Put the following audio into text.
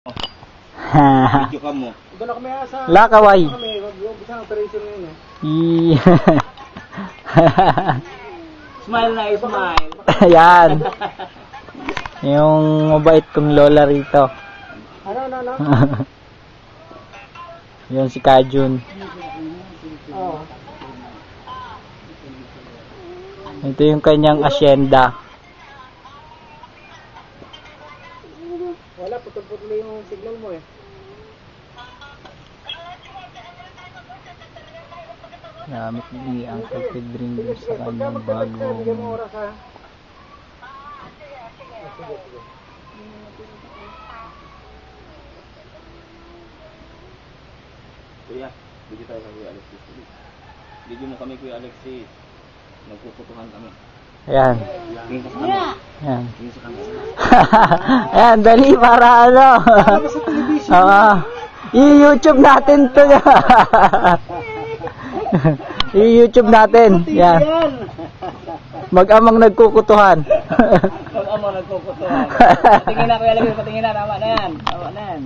Video ka mo. Doon na kami sa... Lakaway. Kami, mag-umpisa ang operation ngayon eh. Smile na, smile. Ayan. Yung mabait kong lola rito. Ano? Yun si Kajun. Oo. Ito yung kanyang asyenda. Wala, putol-putol yung signal mo eh. Gamit ni Uncle Pedring sa kanyang bagong Bigyan mo oras ha. Kuya, video tayo sa Kuya Alexis. Video mo kami Kuya Alexis. Nagpuputuhan kami. Ayan. Tingin ka sa kami. Ayan. Tingin sa kami. Ayan, dali para ano. Oo. I-YouTube natin to. I-YouTube natin. Yan. Mag-amang nagkukutuhan. Mag-amang nagkukutuhan. Patingin na Kuya Alexis, patingin na. Tama na yan. Tama na yan.